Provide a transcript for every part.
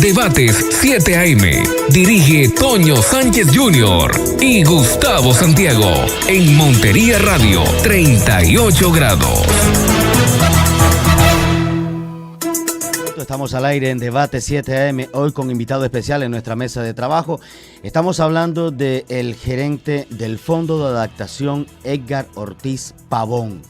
Debates 7 AM. Dirige Toño Sánchez Jr. y Gustavo Santiago en Montería Radio, 38 grados. Estamos al aire en Debate 7 AM, hoy con invitado especial en nuestra mesa de trabajo. Estamos hablando del gerente del Fondo de Adaptación, Edgar Ortiz Pavón.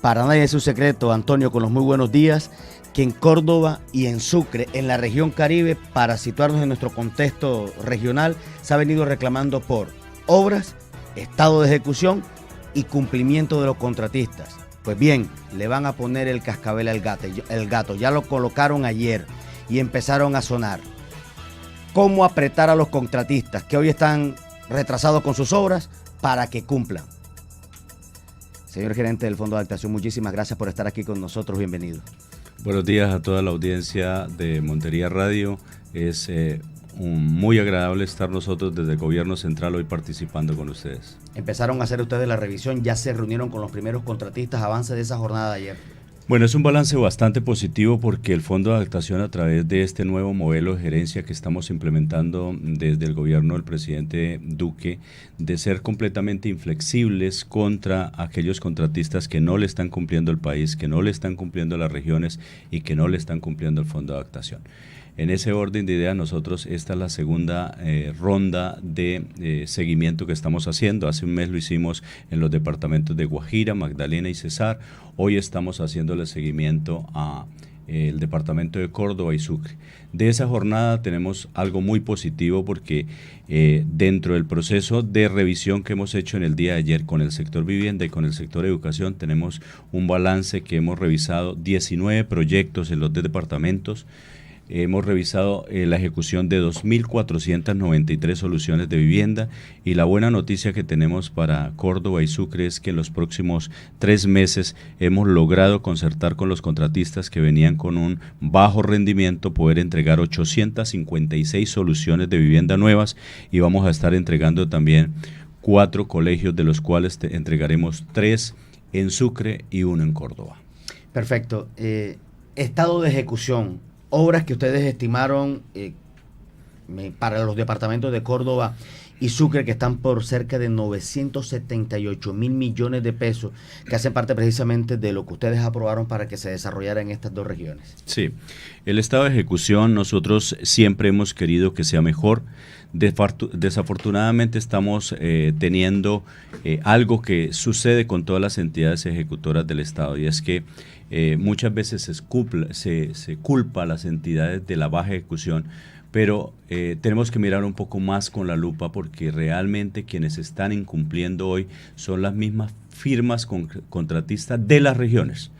Para nadie es un secreto, Antonio, con los muy buenos días, que en Córdoba y en Sucre, en la región Caribe, para situarnos en nuestro contexto regional, se ha venido reclamando por obras, estado de ejecución y cumplimiento de los contratistas. Pues bien, le van a poner el cascabel al gato. Ya lo colocaron ayer y empezaron a sonar. ¿Cómo apretar a los contratistas que hoy están retrasados con sus obras para que cumplan? Señor gerente del Fondo de Adaptación, muchísimas gracias por estar aquí con nosotros. Bienvenido. Buenos días a toda la audiencia de Montería Radio. Es muy agradable estar nosotros desde el Gobierno Central hoy participando con ustedes. Empezaron a hacer ustedes la revisión, ya se reunieron con los primeros contratistas, avance de esa jornada de ayer. Bueno, es un balance bastante positivo porque el Fondo de Adaptación, a través de este nuevo modelo de gerencia que estamos implementando desde el gobierno del presidente Duque, de ser completamente inflexibles contra aquellos contratistas que no le están cumpliendo el país, que no le están cumpliendo las regiones y que no le están cumpliendo el Fondo de Adaptación. En ese orden de ideas, nosotros esta es la segunda ronda de seguimiento que estamos haciendo. Hace un mes lo hicimos en los departamentos de Guajira, Magdalena y Cesar. Hoy estamos haciéndole seguimiento a el departamento de Córdoba y Sucre. De esa jornada tenemos algo muy positivo porque dentro del proceso de revisión que hemos hecho en el día de ayer con el sector vivienda y con el sector educación, tenemos un balance que hemos revisado 19 proyectos en los departamentos. Hemos revisado la ejecución de 2.493 soluciones de vivienda y la buena noticia que tenemos para Córdoba y Sucre es que en los próximos 3 meses hemos logrado concertar con los contratistas que venían con un bajo rendimiento, poder entregar 856 soluciones de vivienda nuevas y vamos a estar entregando también 4 colegios, de los cuales entregaremos 3 en Sucre y 1 en Córdoba. Perfecto. Estado de ejecución. Obras que ustedes estimaron para los departamentos de Córdoba y Sucre, que están por cerca de 978 mil millones de pesos, que hacen parte precisamente de lo que ustedes aprobaron para que se desarrollara en estas dos regiones. Sí, el estado de ejecución nosotros siempre hemos querido que sea mejor. Desafortunadamente estamos teniendo algo que sucede con todas las entidades ejecutoras del Estado, y es que muchas veces se culpa a las entidades de la baja ejecución, pero tenemos que mirar un poco más con la lupa, porque realmente quienes están incumpliendo hoy son las mismas firmas contratistas de las regiones.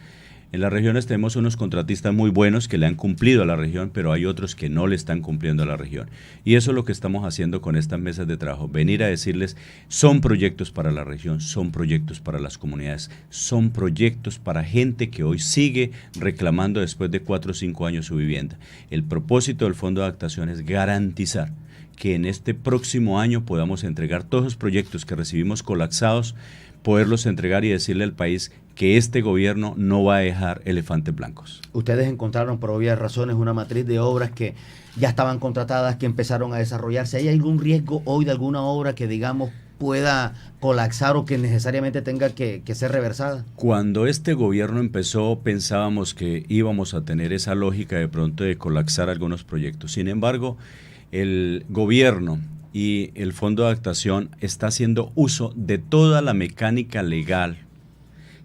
En las regiones tenemos unos contratistas muy buenos que le han cumplido a la región, pero hay otros que no le están cumpliendo a la región. Y eso es lo que estamos haciendo con estas mesas de trabajo, venir a decirles, son proyectos para la región, son proyectos para las comunidades, son proyectos para gente que hoy sigue reclamando después de 4 o 5 años su vivienda. El propósito del Fondo de Adaptación es garantizar que en este próximo año podamos entregar todos los proyectos que recibimos colapsados, poderlos entregar y decirle al país que este gobierno no va a dejar elefantes blancos. Ustedes encontraron por obvias razones una matriz de obras que ya estaban contratadas, que empezaron a desarrollarse. ¿Hay algún riesgo hoy de alguna obra que, digamos, pueda colapsar o que necesariamente tenga que ser reversada? Cuando este gobierno empezó, pensábamos que íbamos a tener esa lógica de pronto de colapsar algunos proyectos. Sin embargo, el gobierno y el Fondo de Adaptación está haciendo uso de toda la mecánica legal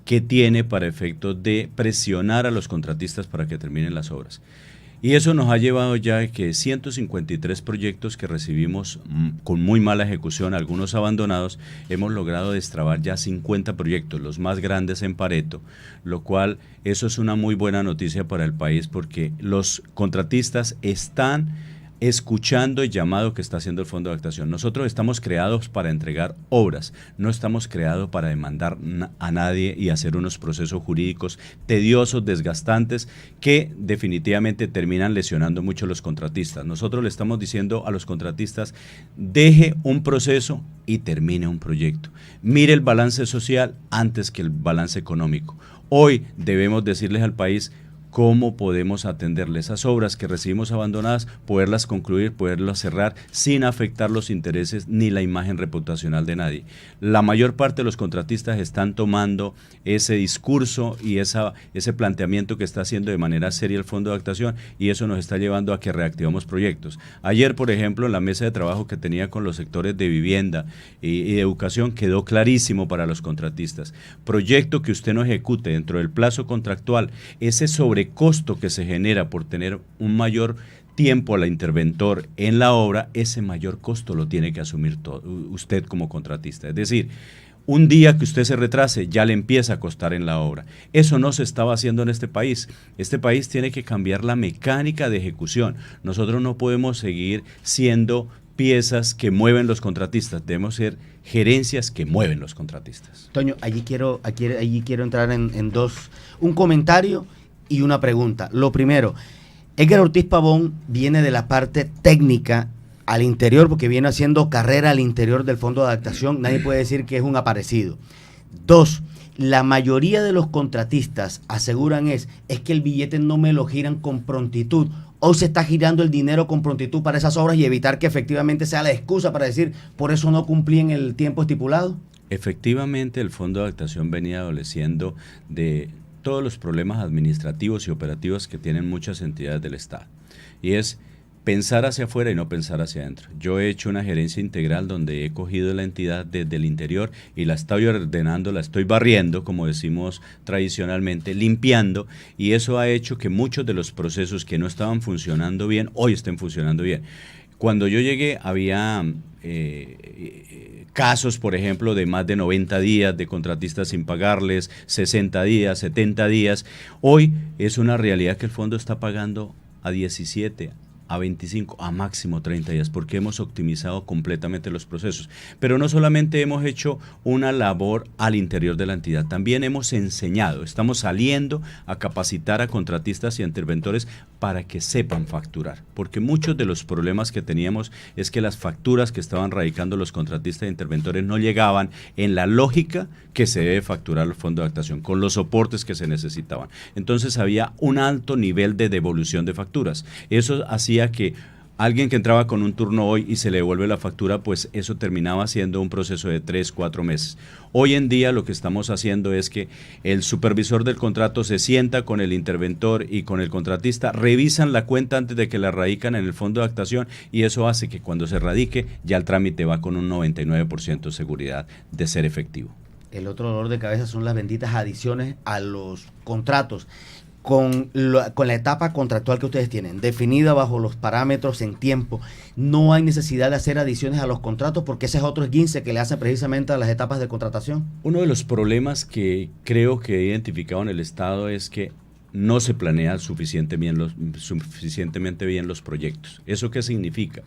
que tiene para efectos de presionar a los contratistas para que terminen las obras. Y eso nos ha llevado ya a que 153 proyectos que recibimos con muy mala ejecución, algunos abandonados, hemos logrado destrabar ya 50 proyectos, los más grandes en Pareto, lo cual eso es una muy buena noticia para el país, porque los contratistas están escuchando el llamado que está haciendo el Fondo de Adaptación. Nosotros estamos creados para entregar obras, no estamos creados para demandar a nadie y hacer unos procesos jurídicos tediosos, desgastantes, que definitivamente terminan lesionando mucho a los contratistas. Nosotros le estamos diciendo a los contratistas, deje un proceso y termine un proyecto. Mire el balance social antes que el balance económico. Hoy debemos decirles al país, cómo podemos atenderle esas obras que recibimos abandonadas, poderlas concluir, poderlas cerrar sin afectar los intereses ni la imagen reputacional de nadie. La mayor parte de los contratistas están tomando ese discurso y ese planteamiento que está haciendo de manera seria el Fondo de Adaptación, y eso nos está llevando a que reactivamos proyectos. Ayer, por ejemplo, en la mesa de trabajo que tenía con los sectores de vivienda y de educación, quedó clarísimo para los contratistas. Proyecto que usted no ejecute dentro del plazo contractual, ese sobrecosto que se genera por tener un mayor tiempo al interventor en la obra, ese mayor costo lo tiene que asumir usted como contratista. Es decir, un día que usted se retrase ya le empieza a costar en la obra. Eso no se estaba haciendo en este país. Este país tiene que cambiar la mecánica de ejecución. Nosotros no podemos seguir siendo piezas que mueven los contratistas, debemos ser gerencias que mueven los contratistas. Toño, allí quiero entrar en dos, un comentario y una pregunta. Lo primero, Edgar Ortiz Pavón viene de la parte técnica al interior, porque viene haciendo carrera al interior del Fondo de Adaptación. Nadie puede decir que es un aparecido. Dos, la mayoría de los contratistas aseguran es que el billete no me lo giran con prontitud. Hoy se está girando el dinero con prontitud para esas obras y evitar que efectivamente sea la excusa para decir, por eso no cumplí en el tiempo estipulado. Efectivamente, el Fondo de Adaptación venía adoleciendo de todos los problemas administrativos y operativos que tienen muchas entidades del Estado. Y es pensar hacia afuera y no pensar hacia adentro. Yo he hecho una gerencia integral donde he cogido la entidad desde el interior y la estoy ordenando, la estoy barriendo, como decimos tradicionalmente, limpiando, y eso ha hecho que muchos de los procesos que no estaban funcionando bien, hoy estén funcionando bien. Cuando yo llegué había casos, por ejemplo, de más de 90 días de contratistas sin pagarles, 60 días, 70 días. Hoy es una realidad que el fondo está pagando a 17, a 25, a máximo 30 días, porque hemos optimizado completamente los procesos. Pero no solamente hemos hecho una labor al interior de la entidad, también hemos enseñado, estamos saliendo a capacitar a contratistas y a interventores para que sepan facturar, porque muchos de los problemas que teníamos es que las facturas que estaban radicando los contratistas e interventores no llegaban en la lógica que se debe facturar el Fondo de Adaptación, con los soportes que se necesitaban. Entonces había un alto nivel de devolución de facturas. Eso hacía que alguien que entraba con un turno hoy y se le devuelve la factura, pues eso terminaba siendo un proceso de 3, 4 meses. Hoy en día lo que estamos haciendo es que el supervisor del contrato se sienta con el interventor y con el contratista, revisan la cuenta antes de que la radican en el Fondo de Adaptación, y eso hace que cuando se radique ya el trámite va con un 99% de seguridad de ser efectivo. El otro dolor de cabeza son las benditas adiciones a los contratos. Con la etapa contractual que ustedes tienen, definida bajo los parámetros en tiempo, no hay necesidad de hacer adiciones a los contratos, porque ese es otro esguince que le hacen precisamente a las etapas de contratación. Uno de los problemas que creo que he identificado en el Estado es que no se planean suficientemente bien los proyectos. ¿Eso qué significa?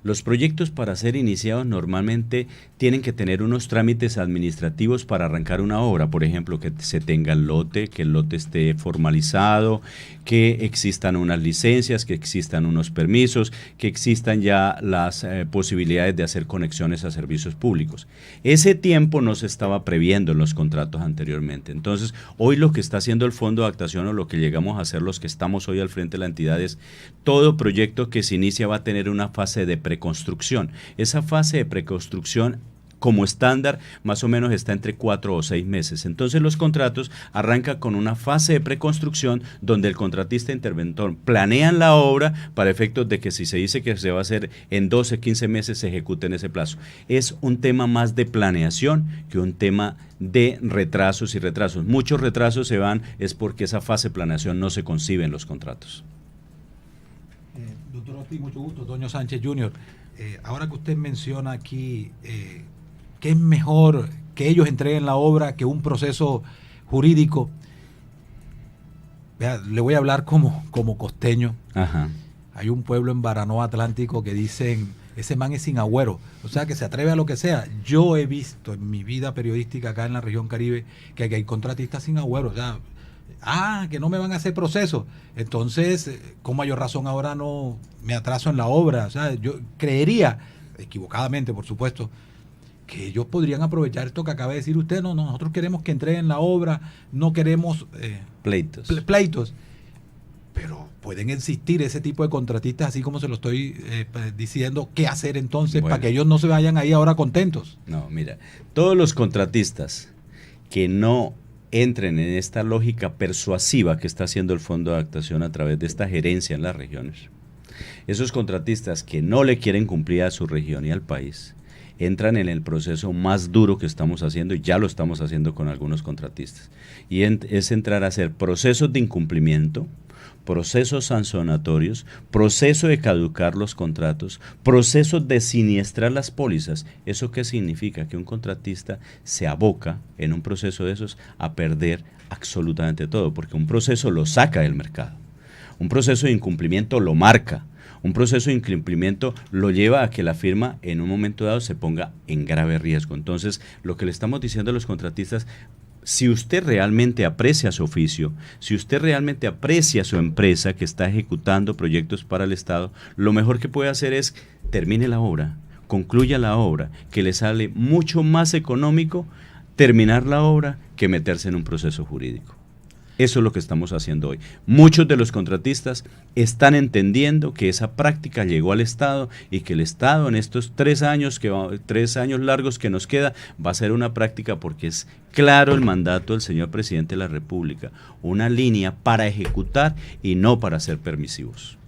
Los proyectos, para ser iniciados, normalmente tienen que tener unos trámites administrativos para arrancar una obra. Por ejemplo, que se tenga el lote, que el lote esté formalizado, que existan unas licencias, que existan unos permisos, que existan ya las posibilidades de hacer conexiones a servicios públicos. Ese tiempo no se estaba previendo en los contratos anteriormente. Entonces, hoy lo que está haciendo el Fondo de Adaptación, o lo que llegamos a hacer los que estamos hoy al frente de la entidad, es todo proyecto que se inicia va a tener una fase de preconstrucción. Esa fase de preconstrucción, como estándar, más o menos está entre 4 o 6 meses. Entonces los contratos arrancan con una fase de preconstrucción donde el contratista e interventor planean la obra para efectos de que si se dice que se va a hacer en 12, 15 meses, se ejecute en ese plazo. Es un tema más de planeación que un tema de retrasos y retrasos. Muchos retrasos se van es porque esa fase de planeación no se concibe en los contratos. Doctor Ortiz, mucho gusto. Toño Sánchez Jr. Ahora que usted menciona aquí que es mejor que ellos entreguen la obra que un proceso jurídico, vea, le voy a hablar como costeño. Ajá. Hay un pueblo en Baranoa Atlántico que dicen, ese man es sin agüero, o sea, que se atreve a lo que sea. Yo he visto en mi vida periodística acá en la región Caribe que hay contratistas sin agüero, o sea, que no me van a hacer proceso. Entonces, con mayor razón ahora no me atraso en la obra. O sea, yo creería, equivocadamente por supuesto, que ellos podrían aprovechar esto que acaba de decir usted. No, nosotros queremos que entreguen la obra, no queremos pleitos. Pleitos. pero pueden existir ese tipo de contratistas, así como se lo estoy diciendo. ¿Qué hacer entonces para que ellos no se vayan ahí ahora contentos? No, mira, todos los contratistas que no entren en esta lógica persuasiva que está haciendo el Fondo de Adaptación a través de esta gerencia en las regiones, esos contratistas que no le quieren cumplir a su región y al país, entran en el proceso más duro que estamos haciendo, y ya lo estamos haciendo con algunos contratistas, y es entrar a hacer procesos de incumplimiento, procesos sancionatorios, proceso de caducar los contratos, procesos de siniestrar las pólizas. ¿Eso qué significa? Que un contratista se aboca en un proceso de esos a perder absolutamente todo, porque un proceso lo saca del mercado, un proceso de incumplimiento lo marca, un proceso de incumplimiento lo lleva a que la firma en un momento dado se ponga en grave riesgo. Entonces, lo que le estamos diciendo a los contratistas: si usted realmente aprecia su oficio, si usted realmente aprecia su empresa que está ejecutando proyectos para el Estado, lo mejor que puede hacer es termine la obra, concluya la obra, que le sale mucho más económico terminar la obra que meterse en un proceso jurídico. Eso es lo que estamos haciendo hoy. Muchos de los contratistas están entendiendo que esa práctica llegó al Estado y que el Estado en estos 3 años largos que nos queda va a ser una práctica, porque es claro el mandato del señor presidente de la República, una línea para ejecutar y no para ser permisivos.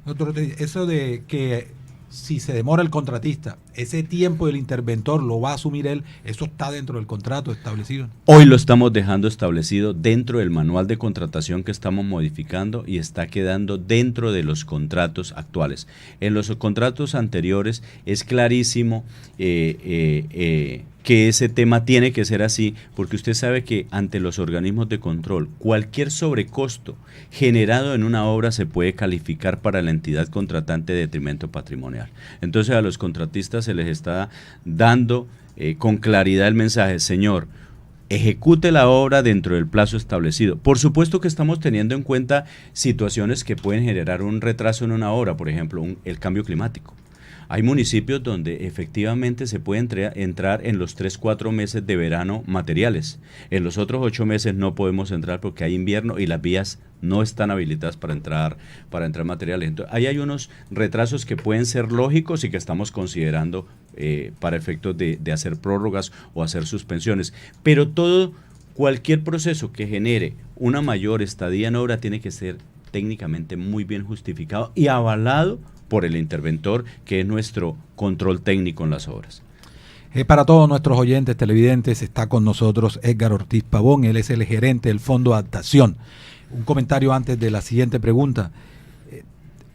Doctor, eso de que si se demora el contratista, ese tiempo del interventor lo va a asumir él, ¿eso está dentro del contrato establecido? Hoy lo estamos dejando establecido dentro del manual de contratación que estamos modificando, y está quedando dentro de los contratos actuales. En los contratos anteriores es clarísimo que ese tema tiene que ser así, porque usted sabe que ante los organismos de control, cualquier sobrecosto generado en una obra se puede calificar para la entidad contratante de detrimento patrimonial. Entonces a los contratistas se les está dando con claridad el mensaje: señor, ejecute la obra dentro del plazo establecido. Por supuesto que estamos teniendo en cuenta situaciones que pueden generar un retraso en una obra, por ejemplo, el cambio climático. Hay municipios donde efectivamente se puede entrar en los 3-4 meses de verano materiales. En los otros 8 meses no podemos entrar porque hay invierno y las vías no están habilitadas para entrar materiales. Entonces, ahí hay unos retrasos que pueden ser lógicos y que estamos considerando para efectos de hacer prórrogas o hacer suspensiones. Pero cualquier proceso que genere una mayor estadía en obra tiene que ser técnicamente muy bien justificado y avalado por el interventor, que es nuestro control técnico en las obras. Para todos nuestros oyentes televidentes, está con nosotros Edgar Ortiz Pavón. Él es el gerente del Fondo de Adaptación. Un comentario antes de la siguiente pregunta.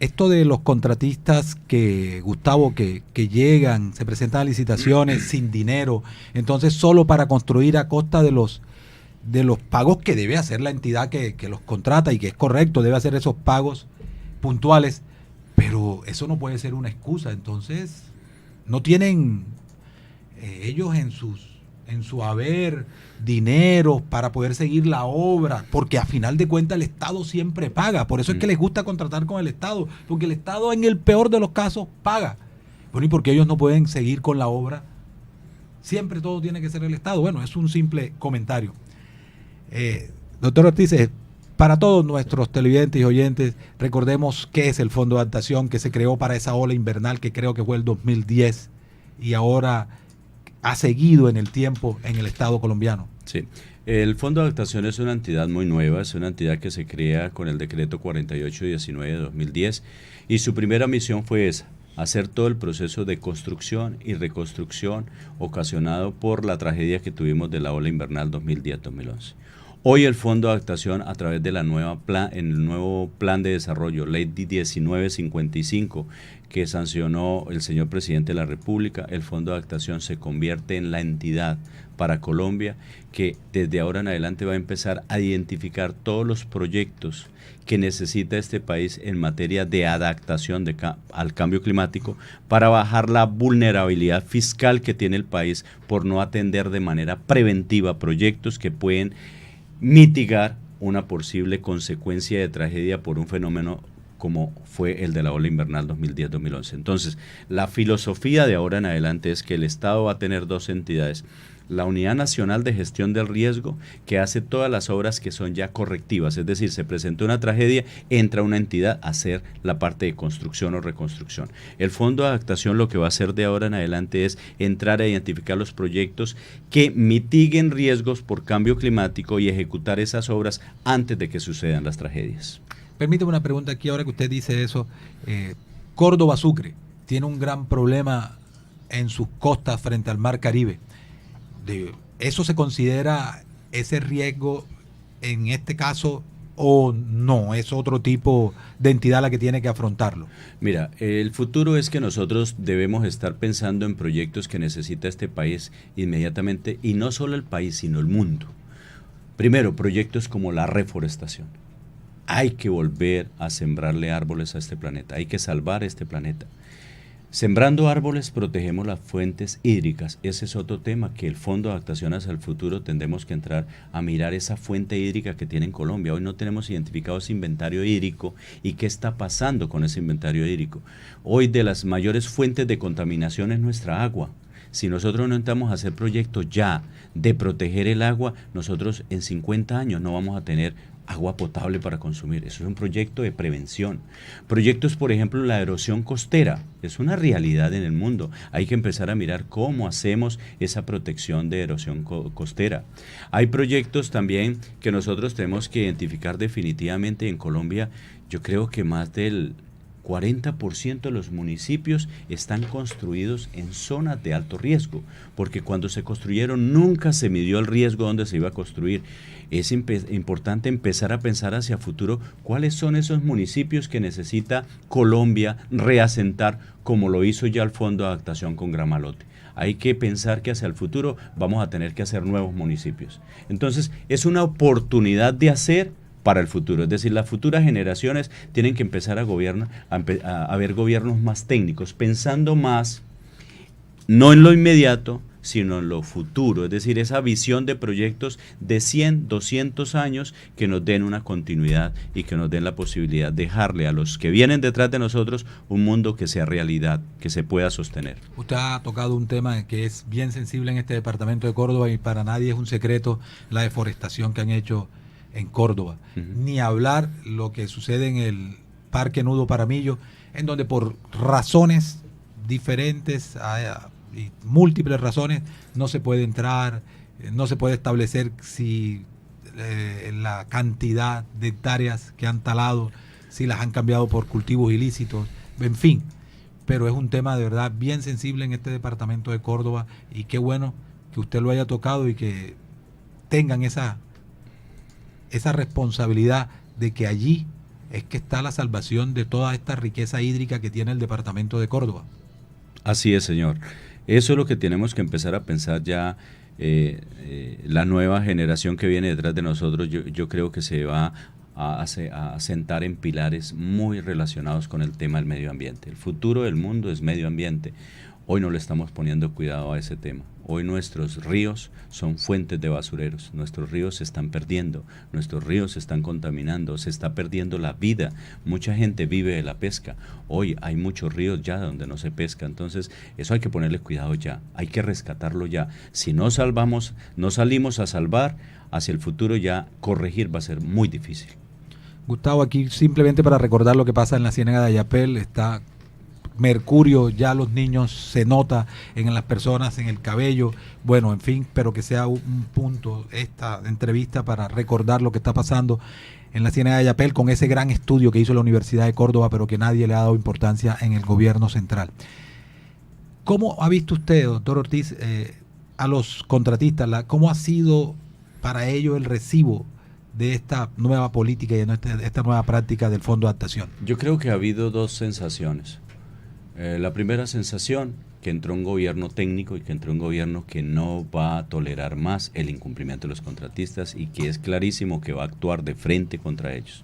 Esto de los contratistas Gustavo, que llegan, se presentan a licitaciones sin dinero, entonces solo para construir a costa de los pagos que debe hacer la entidad que los contrata, y que es correcto, debe hacer esos pagos puntuales. Pero eso no puede ser una excusa. Entonces, no tienen ellos en su haber dinero para poder seguir la obra, porque a final de cuentas el Estado siempre paga. Por eso es que les gusta contratar con el Estado, porque el Estado en el peor de los casos paga. Bueno, ¿y por qué ellos no pueden seguir con la obra? Siempre todo tiene que ser el Estado. Bueno, es un simple comentario. Doctor Ortiz, para todos nuestros televidentes y oyentes, recordemos qué es el Fondo de Adaptación, que se creó para esa ola invernal que creo que fue el 2010 y ahora ha seguido en el tiempo en el Estado colombiano. Sí, el Fondo de Adaptación es una entidad muy nueva, es una entidad que se crea con el decreto 4819 de 2010, y su primera misión fue esa: hacer todo el proceso de construcción y reconstrucción ocasionado por la tragedia que tuvimos de la ola invernal 2010-2011. Hoy el Fondo de Adaptación, a través de el nuevo plan de desarrollo, Ley 1955, que sancionó el señor presidente de la República, el Fondo de Adaptación se convierte en la entidad para Colombia que desde ahora en adelante va a empezar a identificar todos los proyectos que necesita este país en materia de adaptación al cambio climático, para bajar la vulnerabilidad fiscal que tiene el país por no atender de manera preventiva proyectos que pueden mitigar una posible consecuencia de tragedia por un fenómeno como fue el de la ola invernal 2010-2011. Entonces, la filosofía de ahora en adelante es que el Estado va a tener dos entidades: la Unidad Nacional de Gestión del Riesgo, que hace todas las obras que son ya correctivas, es decir, se presentó una tragedia, entra una entidad a hacer la parte de construcción o reconstrucción. El Fondo de Adaptación lo que va a hacer de ahora en adelante es entrar a identificar los proyectos que mitiguen riesgos por cambio climático y ejecutar esas obras antes de que sucedan las tragedias. Permítame una pregunta aquí, ahora que usted dice eso. Córdoba Sucre tiene un gran problema en sus costas frente al Mar Caribe. ¿Eso se considera ese riesgo en este caso o no? ¿Es otro tipo de entidad la que tiene que afrontarlo? Mira, el futuro es que nosotros debemos estar pensando en proyectos que necesita este país inmediatamente, y no solo el país, sino el mundo. Primero, proyectos como la reforestación. Hay que volver a sembrarle árboles a este planeta, hay que salvar este planeta. Sembrando árboles protegemos las fuentes hídricas. Ese es otro tema que el Fondo de Adaptación hacia el Futuro tendremos que entrar a mirar, esa fuente hídrica que tiene en Colombia. Hoy no tenemos identificado ese inventario hídrico y qué está pasando con ese inventario hídrico. Hoy de las mayores fuentes de contaminación es nuestra agua. Si nosotros no entramos a hacer proyectos ya de proteger el agua, nosotros en 50 años no vamos a tener agua potable para consumir. Eso es un proyecto de prevención. Proyectos, por ejemplo, la erosión costera, es una realidad en el mundo. Hay que empezar a mirar cómo hacemos esa protección de erosión costera. Hay proyectos también que nosotros tenemos que identificar definitivamente en Colombia. Yo creo que más del 40% de los municipios están construidos en zonas de alto riesgo, porque cuando se construyeron nunca se midió el riesgo donde se iba a construir. Es importante empezar a pensar hacia futuro cuáles son esos municipios que necesita Colombia reasentar, como lo hizo ya el Fondo de Adaptación con Gramalote. Hay que pensar que hacia el futuro vamos a tener que hacer nuevos municipios. Entonces, es una oportunidad de hacer para el futuro, es decir, las futuras generaciones tienen que empezar a ver gobiernos más técnicos, pensando más no en lo inmediato, sino en lo futuro, es decir, esa visión de proyectos de 100, 200 años que nos den una continuidad y que nos den la posibilidad de dejarle a los que vienen detrás de nosotros un mundo que sea realidad, que se pueda sostener. Usted ha tocado un tema que es bien sensible en este departamento de Córdoba y para nadie es un secreto la deforestación que han hecho en Córdoba. Ni hablar lo que sucede en el Parque Nudo Paramillo, en donde por razones diferentes y múltiples razones no se puede entrar, no se puede establecer si la cantidad de hectáreas que han talado, si las han cambiado por cultivos ilícitos, en fin. Pero es un tema de verdad bien sensible en este departamento de Córdoba y qué bueno que usted lo haya tocado y que tengan esa responsabilidad de que allí es que está la salvación de toda esta riqueza hídrica que tiene el departamento de Córdoba. Así es, señor. Eso es lo que tenemos que empezar a pensar ya. La nueva generación que viene detrás de nosotros, yo creo que se va a sentar en pilares muy relacionados con el tema del medio ambiente. El futuro del mundo es medio ambiente. Hoy no le estamos poniendo cuidado a ese tema. Hoy nuestros ríos son fuentes de basureros, nuestros ríos se están perdiendo, nuestros ríos se están contaminando, se está perdiendo la vida. Mucha gente vive de la pesca. Hoy hay muchos ríos ya donde no se pesca, entonces eso hay que ponerle cuidado ya, hay que rescatarlo ya. Si no salimos a salvar, hacia el futuro ya corregir va a ser muy difícil. Gustavo, aquí simplemente para recordar lo que pasa en la Ciénaga de Ayapel, está mercurio, ya los niños se nota en las personas, en el cabello, bueno, en fin, pero que sea un punto esta entrevista para recordar lo que está pasando en la Ciénaga de Ayapel con ese gran estudio que hizo la Universidad de Córdoba, pero que nadie le ha dado importancia en el gobierno central. ¿Cómo ha visto usted, doctor Ortiz, a los contratistas? ¿Cómo ha sido para ellos el recibo de esta nueva política y de esta nueva práctica del Fondo de Adaptación? Yo creo que ha habido dos sensaciones. La primera sensación, que entró un gobierno técnico y que entró un gobierno que no va a tolerar más el incumplimiento de los contratistas y que es clarísimo que va a actuar de frente contra ellos.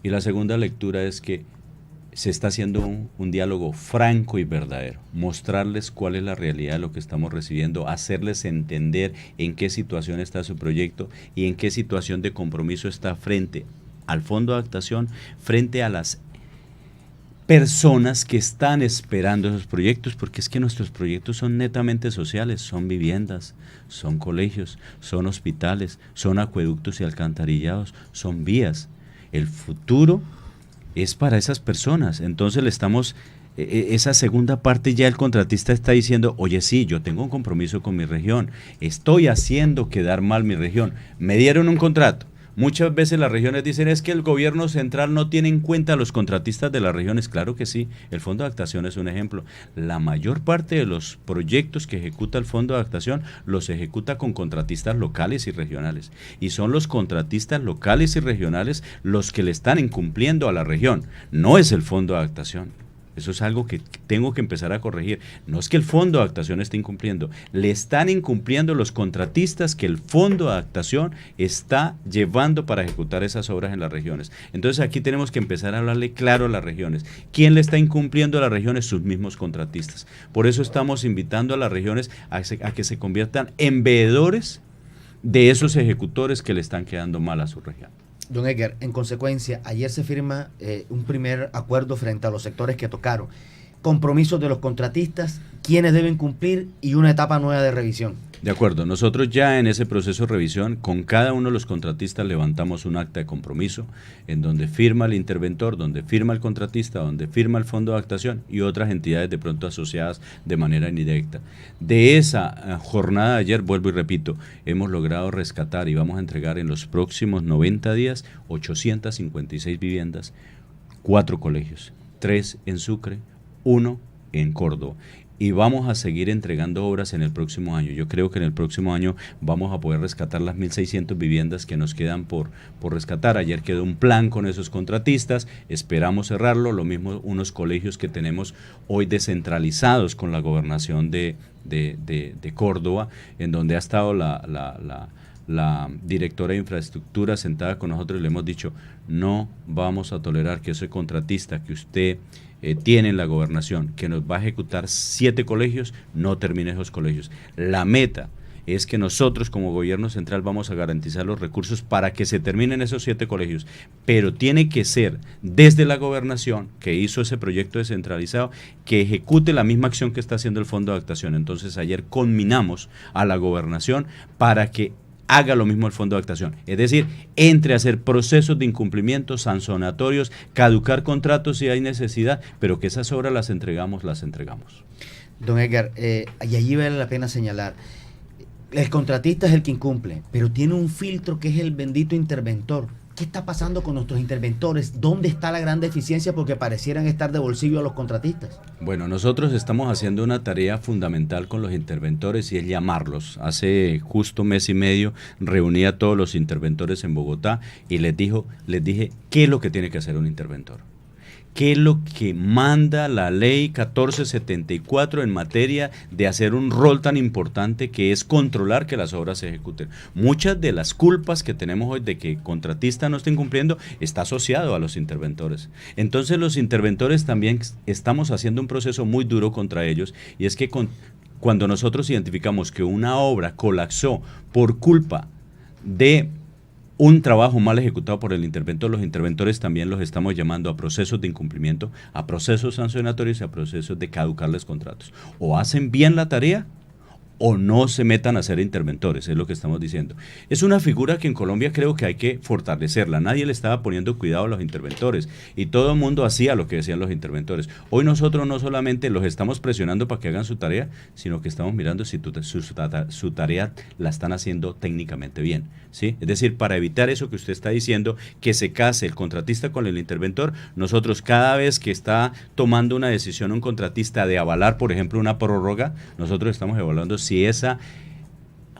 Y la segunda lectura es que se está haciendo un diálogo franco y verdadero, mostrarles cuál es la realidad de lo que estamos recibiendo, hacerles entender en qué situación está su proyecto y en qué situación de compromiso está frente al Fondo de Adaptación, frente a las personas que están esperando esos proyectos, porque es que nuestros proyectos son netamente sociales, son viviendas, son colegios, son hospitales, son acueductos y alcantarillados, son vías. El futuro es para esas personas. Entonces le estamos, esa segunda parte ya el contratista está diciendo, oye, sí, yo tengo un compromiso con mi región, estoy haciendo quedar mal mi región, me dieron un contrato. Muchas veces las regiones dicen, es que el gobierno central no tiene en cuenta a los contratistas de las regiones. Claro que sí, el Fondo de Adaptación es un ejemplo. La mayor parte de los proyectos que ejecuta el Fondo de Adaptación los ejecuta con contratistas locales y regionales. Y son los contratistas locales y regionales los que le están incumpliendo a la región. No es el Fondo de Adaptación. Eso es algo que tengo que empezar a corregir. No es que el Fondo de Adaptación esté incumpliendo, le están incumpliendo los contratistas que el Fondo de Adaptación está llevando para ejecutar esas obras en las regiones. Entonces aquí tenemos que empezar a hablarle claro a las regiones. ¿Quién le está incumpliendo a las regiones? Sus mismos contratistas. Por eso estamos invitando a las regiones a que se conviertan en veedores de esos ejecutores que le están quedando mal a su región. Don Edgar, en consecuencia, ayer se firma un primer acuerdo frente a los sectores que tocaron. Compromisos de los contratistas, quiénes deben cumplir y una etapa nueva de revisión. De acuerdo, nosotros ya en ese proceso de revisión, con cada uno de los contratistas levantamos un acta de compromiso en donde firma el interventor, donde firma el contratista, donde firma el Fondo de Adaptación y otras entidades de pronto asociadas de manera indirecta. De esa jornada de ayer, vuelvo y repito, hemos logrado rescatar y vamos a entregar en los próximos 90 días 856 viviendas, 4 colegios, 3 en Sucre, 1 en Córdoba. Y vamos a seguir entregando obras en el próximo año. Yo creo que en el próximo año vamos a poder rescatar las 1.600 viviendas que nos quedan por rescatar. Ayer quedó un plan con esos contratistas, esperamos cerrarlo. Lo mismo unos colegios que tenemos hoy descentralizados con la gobernación de Córdoba, en donde ha estado la directora de infraestructura sentada con nosotros y le hemos dicho, no vamos a tolerar que ese contratista que usted tiene en la gobernación, que nos va a ejecutar 7 colegios, no termine esos colegios. La meta es que nosotros como gobierno central vamos a garantizar los recursos para que se terminen esos 7 colegios, pero tiene que ser desde la gobernación que hizo ese proyecto descentralizado, que ejecute la misma acción que está haciendo el Fondo de Adaptación. Entonces ayer conminamos a la gobernación para que haga lo mismo el Fondo de Adaptación, es decir, entre a hacer procesos de incumplimiento, sancionatorios, caducar contratos si hay necesidad, pero que esas obras las entregamos. Don Edgar, y allí vale la pena señalar, el contratista es el que incumple, pero tiene un filtro que es el bendito interventor. ¿Qué está pasando con nuestros interventores? ¿Dónde está la gran deficiencia? Porque parecieran estar de bolsillo a los contratistas. Bueno, nosotros estamos haciendo una tarea fundamental con los interventores y es llamarlos. Hace justo mes y medio reuní a todos los interventores en Bogotá y les dije qué es lo que tiene que hacer un interventor. ¿Qué es lo que manda la ley 1474 en materia de hacer un rol tan importante que es controlar que las obras se ejecuten? Muchas de las culpas que tenemos hoy de que contratistas no estén cumpliendo está asociado a los interventores. Entonces los interventores también estamos haciendo un proceso muy duro contra ellos y es que cuando nosotros identificamos que una obra colapsó por culpa de un trabajo mal ejecutado por el interventor, los interventores también los estamos llamando a procesos de incumplimiento, a procesos sancionatorios y a procesos de caducarles contratos. O hacen bien la tarea o no se metan a ser interventores, es lo que estamos diciendo. Es una figura que en Colombia creo que hay que fortalecerla. Nadie le estaba poniendo cuidado a los interventores y todo el mundo hacía lo que decían los interventores. Hoy nosotros no solamente los estamos presionando para que hagan su tarea, sino que estamos mirando si su tarea la están haciendo técnicamente bien, ¿sí? Es decir, para evitar eso que usted está diciendo, que se case el contratista con el interventor, nosotros cada vez que está tomando una decisión un contratista de avalar, por ejemplo, una prórroga, nosotros estamos evaluando si esa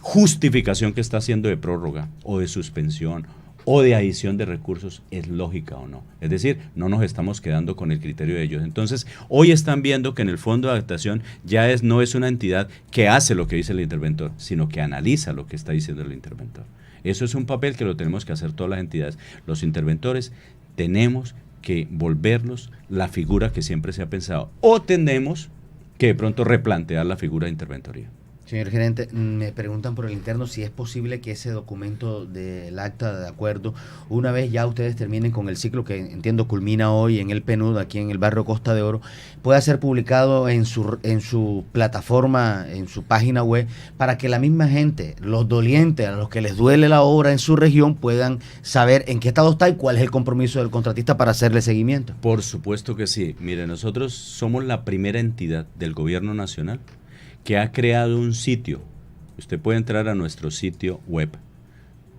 justificación que está haciendo de prórroga o de suspensión o de adición de recursos es lógica o no. Es decir, no nos estamos quedando con el criterio de ellos. Entonces, hoy están viendo que en el Fondo de Adaptación ya no es una entidad que hace lo que dice el interventor, sino que analiza lo que está diciendo el interventor. Eso es un papel que lo tenemos que hacer todas las entidades. Los interventores tenemos que volverlos la figura que siempre se ha pensado, o tenemos que de pronto replantear la figura de interventoría. Señor gerente, me preguntan por el interno si es posible que ese documento del acta de acuerdo, una vez ya ustedes terminen con el ciclo que entiendo culmina hoy en el PNUD, aquí en el barrio Costa de Oro, pueda ser publicado en su plataforma, en su página web, para que la misma gente, los dolientes, a los que les duele la obra en su región, puedan saber en qué estado está y cuál es el compromiso del contratista para hacerle seguimiento. Por supuesto que sí. Mire, nosotros somos la primera entidad del gobierno nacional que ha creado un sitio. Usted puede entrar a nuestro sitio web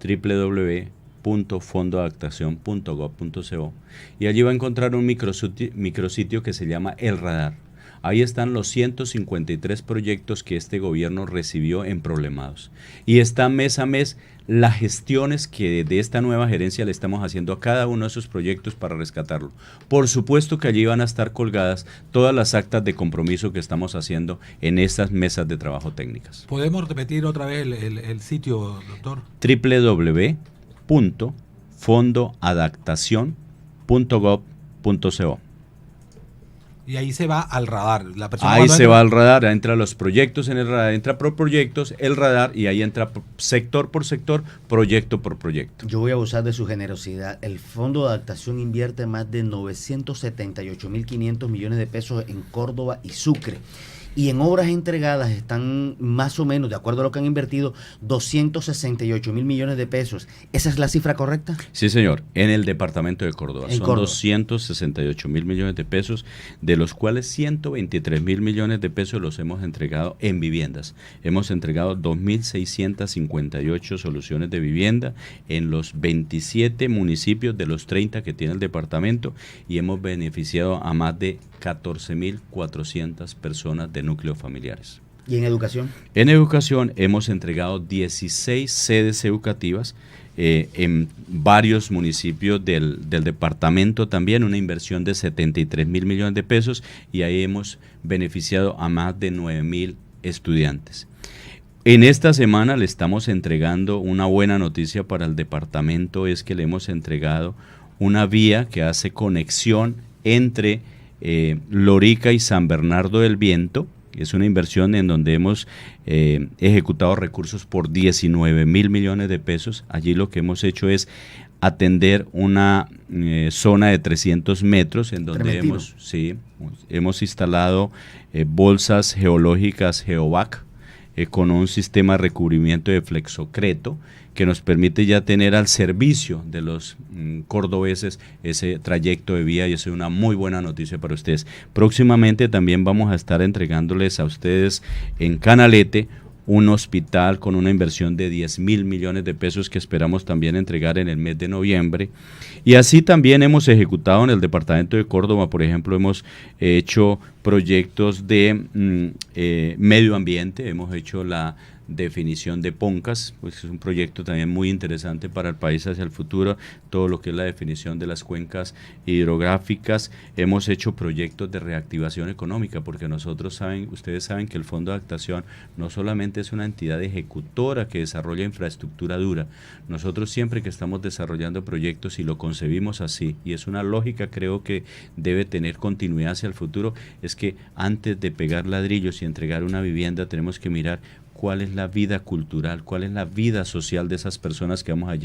www.fondoadaptacion.gov.co y allí va a encontrar un micrositio que se llama El Radar. Ahí están los 153 proyectos que este gobierno recibió en problemados. Y está mes a mes las gestiones que de esta nueva gerencia le estamos haciendo a cada uno de esos proyectos para rescatarlo. Por supuesto que allí van a estar colgadas todas las actas de compromiso que estamos haciendo en estas mesas de trabajo técnicas. ¿Podemos repetir otra vez el sitio, doctor? www.fondoadaptacion.gov.co. Y ahí se va al radar. La persona ahí se va al radar, entra los proyectos en el radar, entra por proyectos, el radar, y ahí entra sector por sector, proyecto por proyecto. Yo voy a abusar de su generosidad. El Fondo de Adaptación invierte más de 978.500 millones de pesos en Córdoba y Sucre. Y en obras entregadas están más o menos, de acuerdo a lo que han invertido, 268.000 millones de pesos. ¿Esa es la cifra correcta? Sí, señor, en el departamento de Córdoba. Son Córdoba. 268.000 millones de pesos, de los cuales 123.000 millones de pesos los hemos entregado en viviendas. Hemos entregado 2.658 soluciones de vivienda en los 27 municipios de los 30 que tiene el departamento, y hemos beneficiado a más de 14.400 personas de núcleos familiares. ¿Y en educación? En educación hemos entregado 16 sedes educativas en varios municipios del departamento también, una inversión de 73.000 millones de pesos, y ahí hemos beneficiado a más de 9.000 estudiantes. En esta semana le estamos entregando una buena noticia para el departamento, es que le hemos entregado una vía que hace conexión entre Lorica y San Bernardo del Viento. Es una inversión en donde hemos ejecutado recursos por 19.000 millones de pesos. Allí lo que hemos hecho es atender una zona de 300 metros en donde hemos instalado bolsas geológicas Geovac con un sistema de recubrimiento de flexocreto que nos permite ya tener al servicio de los cordobeses ese trayecto de vía, y eso es una muy buena noticia para ustedes. Próximamente también vamos a estar entregándoles a ustedes en Canalete un hospital con una inversión de 10.000 millones de pesos que esperamos también entregar en el mes de noviembre. Y así también hemos ejecutado en el departamento de Córdoba, por ejemplo, hemos hecho proyectos de medio ambiente, hemos hecho la definición de Poncas, pues es un proyecto también muy interesante para el país hacia el futuro, todo lo que es la definición de las cuencas hidrográficas. Hemos hecho proyectos de reactivación económica, porque ustedes saben que el Fondo de Adaptación no solamente es una entidad ejecutora que desarrolla infraestructura dura. Nosotros siempre que estamos desarrollando proyectos, y lo concebimos así, y es una lógica, creo que debe tener continuidad hacia el futuro, es que antes de pegar ladrillos y entregar una vivienda tenemos que mirar cuál es la vida cultural, cuál es la vida social de esas personas que vamos a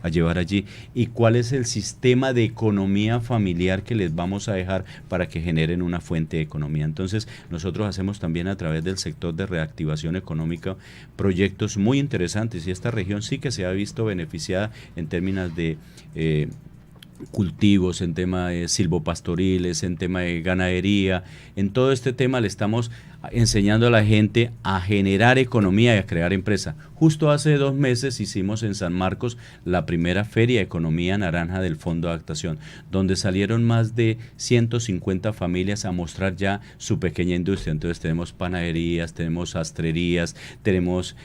llevar allí, y cuál es el sistema de economía familiar que les vamos a dejar para que generen una fuente de economía. Entonces, nosotros hacemos también a través del sector de reactivación económica proyectos muy interesantes, y esta región sí que se ha visto beneficiada en términos de cultivos, en tema de silvopastoriles, en tema de ganadería. En todo este tema le estamos enseñando a la gente a generar economía y a crear empresa. Justo hace 2 meses hicimos en San Marcos la primera Feria de Economía Naranja del Fondo de Adaptación, donde salieron más de 150 familias a mostrar ya su pequeña industria. Entonces tenemos panaderías, tenemos sastrerías, tenemos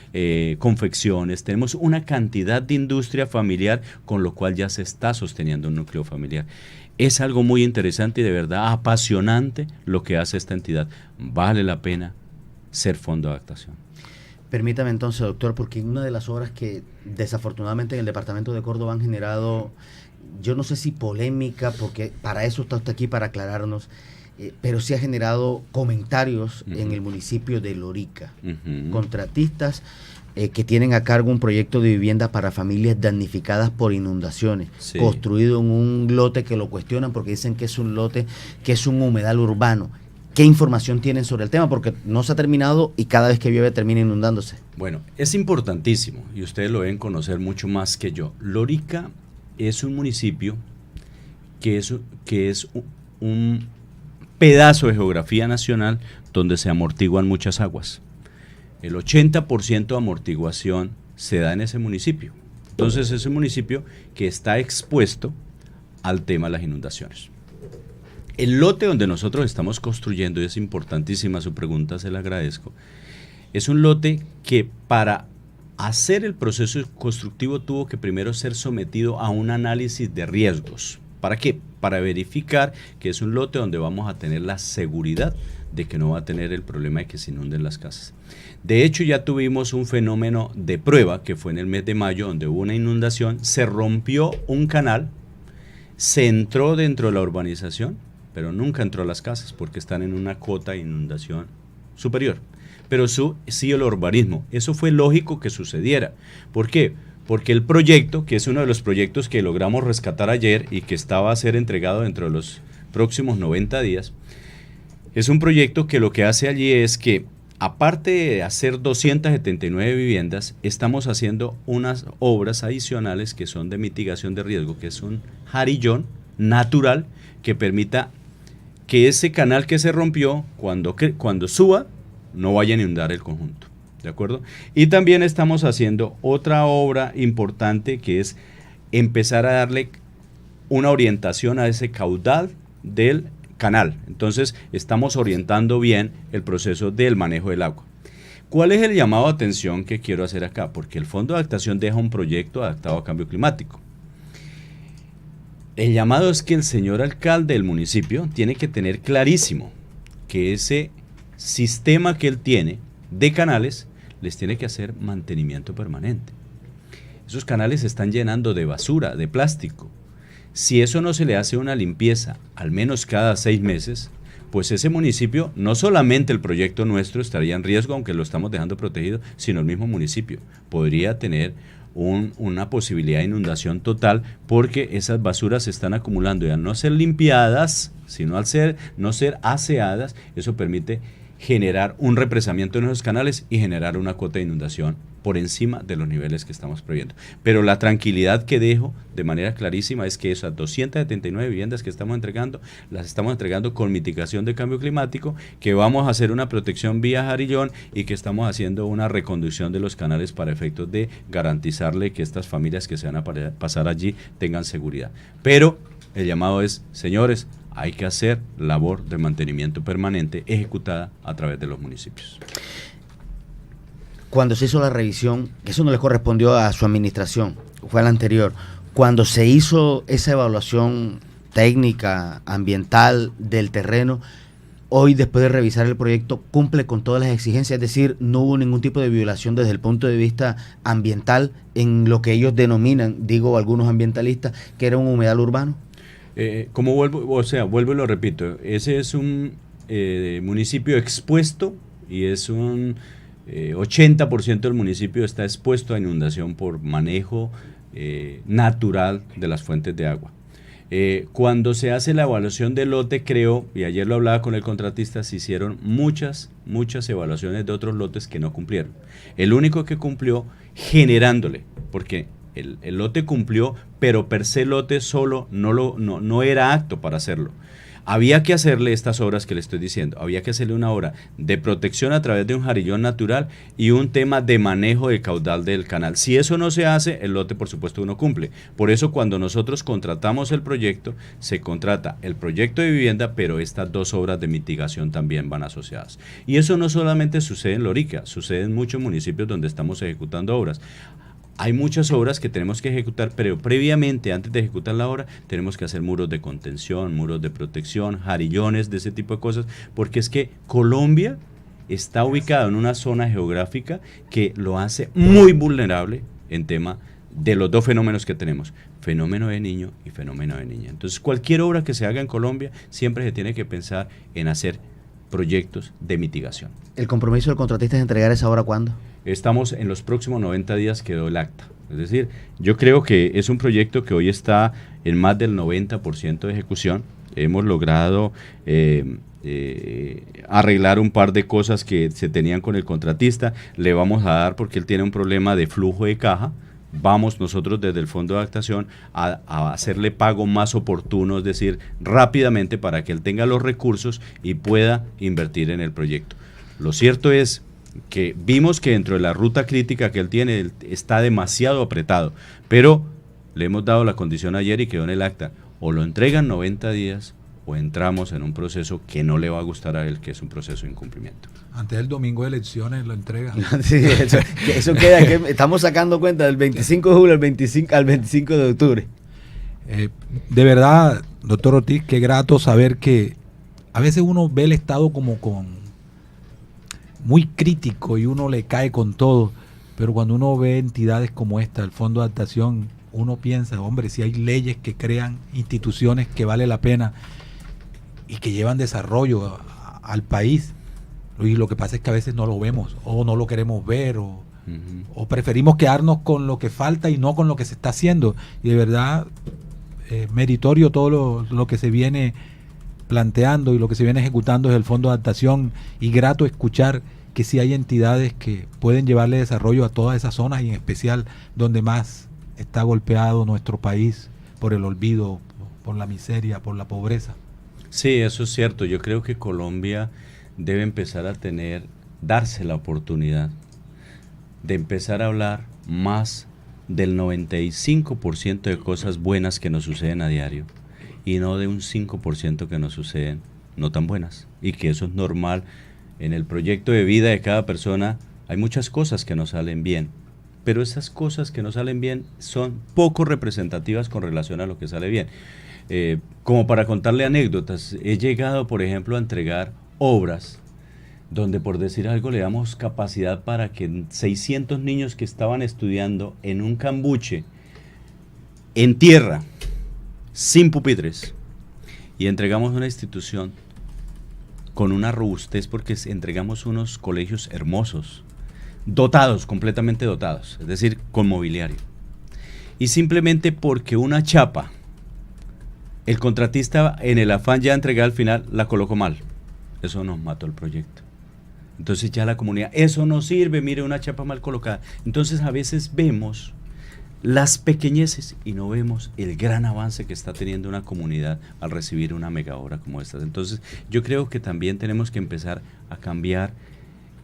confecciones, tenemos una cantidad de industria familiar, con lo cual ya se está sosteniendo un núcleo familiar. Es algo muy interesante y de verdad apasionante lo que hace esta entidad. Vale la pena ser Fondo de Adaptación. Permítame entonces, doctor, porque una de las obras que desafortunadamente en el departamento de Córdoba han generado, yo no sé si polémica, porque para eso está usted aquí, para aclararnos, pero sí ha generado comentarios en el municipio de Lorica. Contratistas que tienen a cargo un proyecto de vivienda para familias damnificadas por inundaciones, construido en un lote que lo cuestionan porque dicen que es un lote, que es un humedal urbano. ¿Qué información tienen sobre el tema? Porque no se ha terminado y cada vez que llueve termina inundándose. Bueno, es importantísimo y ustedes lo deben conocer mucho más que yo. Lorica es un municipio que es un pedazo de geografía nacional donde se amortiguan muchas aguas. El 80% de amortiguación se da en ese municipio. Entonces es un municipio que está expuesto al tema de las inundaciones. El lote donde nosotros estamos construyendo, y es importantísima su pregunta, se la agradezco, es un lote que para hacer el proceso constructivo tuvo que primero ser sometido a un análisis de riesgos. ¿Para qué? Para verificar que es un lote donde vamos a tener la seguridad de que no va a tener el problema de que se inunden las casas. De hecho, ya tuvimos un fenómeno de prueba que fue en el mes de mayo, donde hubo una inundación, se rompió un canal, se entró dentro de la urbanización, pero nunca entró a las casas porque están en una cota de inundación superior. Pero sí el urbanismo, eso fue lógico que sucediera. ¿Por qué? Porque el proyecto, que es uno de los proyectos que logramos rescatar ayer y que estaba a ser entregado dentro de los próximos 90 días, es un proyecto que lo que hace allí es que, aparte de hacer 279 viviendas, estamos haciendo unas obras adicionales que son de mitigación de riesgo, que es un jarillón natural que permita que ese canal que se rompió, cuando suba, no vaya a inundar el conjunto. ¿De acuerdo? Y también estamos haciendo otra obra importante que es empezar a darle una orientación a ese caudal del canal. Entonces estamos orientando bien el proceso del manejo del agua. ¿Cuál es el llamado de atención que quiero hacer acá? Porque el Fondo de Adaptación deja un proyecto adaptado a cambio climático. El llamado es que el señor alcalde del municipio tiene que tener clarísimo que ese sistema que él tiene de canales les tiene que hacer mantenimiento permanente. Esos canales se están llenando de basura, de plástico. Si eso no se le hace una limpieza, al menos cada 6 meses, pues ese municipio, no solamente el proyecto nuestro estaría en riesgo, aunque lo estamos dejando protegido, sino el mismo municipio podría tener una posibilidad de inundación total porque esas basuras se están acumulando y al no ser limpiadas, sino al no ser aseadas, eso permite generar un represamiento en esos canales y generar una cuota de inundación por encima de los niveles que estamos previendo. Pero la tranquilidad que dejo de manera clarísima es que esas 279 viviendas que estamos entregando, las estamos entregando con mitigación de cambio climático, que vamos a hacer una protección vía jarillón y que estamos haciendo una reconducción de los canales para efectos de garantizarle que estas familias que se van a pasar allí tengan seguridad. Pero el llamado es, señores, hay que hacer labor de mantenimiento permanente ejecutada a través de los municipios. Cuando se hizo la revisión, que eso no le correspondió a su administración, fue a la anterior, cuando se hizo esa evaluación técnica, ambiental del terreno, hoy después de revisar el proyecto cumple con todas las exigencias, es decir, no hubo ningún tipo de violación desde el punto de vista ambiental en lo que ellos denominan, digo algunos ambientalistas, que era un humedal urbano. Vuelvo y lo repito, ese es un municipio expuesto y es un 80% del municipio está expuesto a inundación por manejo natural de las fuentes de agua. Cuando se hace la evaluación del lote, creo, y ayer lo hablaba con el contratista, se hicieron muchas evaluaciones de otros lotes que no cumplieron. El único que cumplió generándole, porque el lote cumplió, pero per se lote solo no era apto para hacerlo. Había que hacerle estas obras que le estoy diciendo, había que hacerle una obra de protección a través de un jarillón natural y un tema de manejo de caudal del canal. Si eso no se hace, el lote por supuesto no cumple. Por eso cuando nosotros contratamos el proyecto, se contrata el proyecto de vivienda, pero estas 2 obras de mitigación también van asociadas. Y eso no solamente sucede en Lorica, sucede en muchos municipios donde estamos ejecutando obras. Hay muchas obras que tenemos que ejecutar, pero previamente, antes de ejecutar la obra, tenemos que hacer muros de contención, muros de protección, jarillones, de ese tipo de cosas, porque es que Colombia está ubicado en una zona geográfica que lo hace muy vulnerable en tema de los dos fenómenos que tenemos, fenómeno de niño y fenómeno de niña. Entonces, cualquier obra que se haga en Colombia siempre se tiene que pensar en hacer proyectos de mitigación. ¿El compromiso del contratista es entregar esa obra cuándo? Estamos en los próximos 90 días quedó el acta. Es decir, yo creo que es un proyecto que hoy está en más del 90% de ejecución. Hemos logrado arreglar un par de cosas que se tenían con el contratista. Le vamos a dar, porque él tiene un problema de flujo de caja, vamos nosotros desde el Fondo de Adaptación a hacerle pago más oportuno, es decir, rápidamente, para que él tenga los recursos y pueda invertir en el proyecto. Lo cierto es que vimos que dentro de la ruta crítica que él tiene, él está demasiado apretado, pero le hemos dado la condición ayer y quedó en el acta: o lo entregan 90 días o entramos en un proceso que no le va a gustar a él, que es un proceso de incumplimiento. Antes del domingo de elecciones lo entregan. Sí, eso queda, que estamos sacando cuenta del 25 de julio al 25 de octubre. De verdad, doctor Ortiz, qué grato saber que a veces uno ve el Estado como muy crítico y uno le cae con todo, pero cuando uno ve entidades como esta, el Fondo de Adaptación, uno piensa, hombre, si hay leyes que crean instituciones que vale la pena y que llevan desarrollo al país, y lo que pasa es que a veces no lo vemos o no lo queremos ver o preferimos quedarnos con lo que falta y no con lo que se está haciendo. Y de verdad, meritorio todo lo que se viene planteando y lo que se viene ejecutando desde el Fondo de Adaptación, y grato escuchar que sí hay entidades que pueden llevarle desarrollo a todas esas zonas, y en especial donde más está golpeado nuestro país por el olvido, por la miseria, por la pobreza. Sí, eso es cierto. Yo creo que Colombia debe empezar a darse la oportunidad de empezar a hablar más del 95% de cosas buenas que nos suceden a diario, y no de un 5% que nos suceden no tan buenas, y que eso es normal. En el proyecto de vida de cada persona hay muchas cosas que no salen bien, pero esas cosas que no salen bien son poco representativas con relación a lo que sale bien. Como para contarle anécdotas, he llegado, por ejemplo, a entregar obras donde, por decir algo, le damos capacidad para que 600 niños que estaban estudiando en un cambuche, en tierra, sin pupitres, y entregamos una institución con una robustez, porque entregamos unos colegios hermosos, dotados, completamente dotados, es decir, con mobiliario. Y simplemente porque una chapa, el contratista, en el afán ya de entregar al final, la colocó mal, eso nos mató el proyecto. Entonces ya la comunidad, eso no sirve, mire, una chapa mal colocada. Entonces a veces vemos las pequeñeces y no vemos el gran avance que está teniendo una comunidad al recibir una mega obra como esta. Entonces yo creo que también tenemos que empezar a cambiar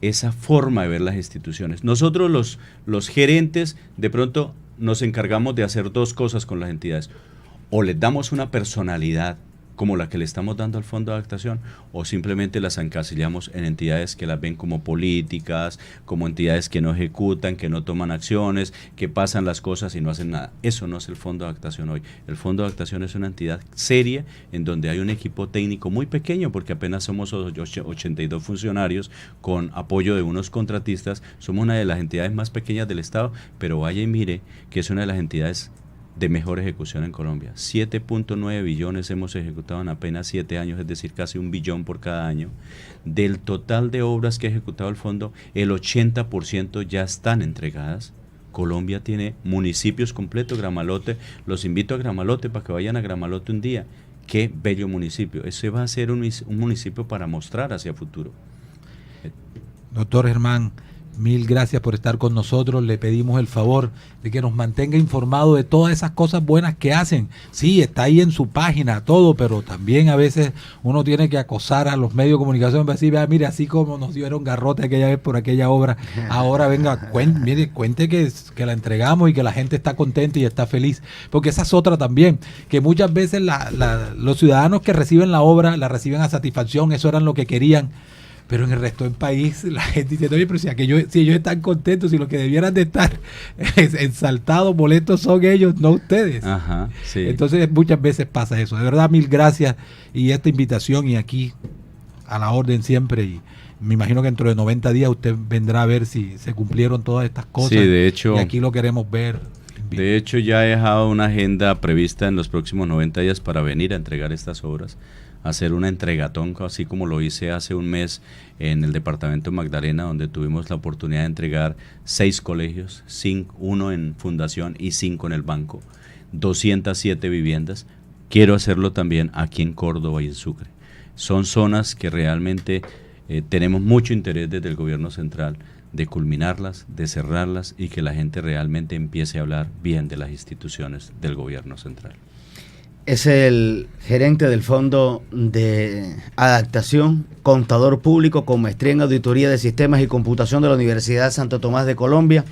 esa forma de ver las instituciones. Nosotros los gerentes de pronto nos encargamos de hacer dos cosas con las entidades: o les damos una personalidad como la que le estamos dando al Fondo de Adaptación, o simplemente las encasillamos en entidades que las ven como políticas, como entidades que no ejecutan, que no toman acciones, que pasan las cosas y no hacen nada. Eso no es el Fondo de Adaptación hoy. El Fondo de Adaptación es una entidad seria, en donde hay un equipo técnico muy pequeño, porque apenas somos 82 funcionarios con apoyo de unos contratistas. Somos una de las entidades más pequeñas del Estado, pero vaya y mire que es una de las entidades de mejor ejecución en Colombia. 7.9 billones hemos ejecutado en apenas 7 años, es decir, casi 1 billón por cada año. Del total de obras que ha ejecutado el fondo, el 80% ya están entregadas. Colombia tiene municipios completos. Gramalote, los invito a Gramalote para que vayan a Gramalote un día. Qué bello municipio. Ese va a ser un municipio para mostrar hacia futuro. Doctor Germán, mil gracias por estar con nosotros. Le pedimos el favor de que nos mantenga informado de todas esas cosas buenas que hacen. Sí, está ahí en su página todo, pero también a veces uno tiene que acosar a los medios de comunicación para decir, mire, así como nos dieron garrote aquella vez por aquella obra, ahora venga, cuente que la entregamos y que la gente está contenta y está feliz. Porque esa es otra también, que muchas veces los ciudadanos que reciben la obra la reciben a satisfacción, eso era lo que querían. Pero en el resto del país la gente dice, oye, pero si ellos están contentos, si los que debieran de estar exaltados, molestos son ellos, no ustedes. Ajá, sí. Entonces muchas veces pasa eso. De verdad, mil gracias, y esta invitación, y aquí a la orden siempre, y me imagino que dentro de 90 días usted vendrá a ver si se cumplieron todas estas cosas. Sí, de hecho. Y aquí lo queremos ver invito. De hecho, ya he dejado una agenda prevista en los próximos 90 días para venir a entregar estas obras, hacer una entregatón, así como lo hice hace un mes en el departamento de Magdalena, donde tuvimos la oportunidad de entregar 6 colegios, 1 en fundación y 5 en el banco, 207 viviendas. Quiero hacerlo también aquí en Córdoba y en Sucre. Son zonas que realmente tenemos mucho interés desde el gobierno central de culminarlas, de cerrarlas y que la gente realmente empiece a hablar bien de las instituciones del gobierno central. Es el gerente del Fondo de Adaptación, contador público con maestría en Auditoría de Sistemas y Computación de la Universidad Santo Tomás de Colombia,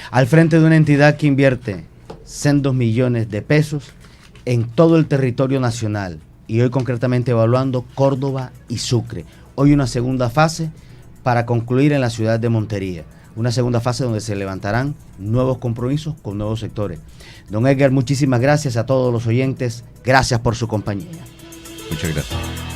al frente de una entidad que invierte sendos millones de pesos en todo el territorio nacional y hoy concretamente evaluando Córdoba y Sucre. Hoy una segunda fase para concluir en la ciudad de Montería. Una segunda fase donde se levantarán nuevos compromisos con nuevos sectores. Don Edgar, muchísimas gracias a todos los oyentes. Gracias por su compañía. Muchas gracias.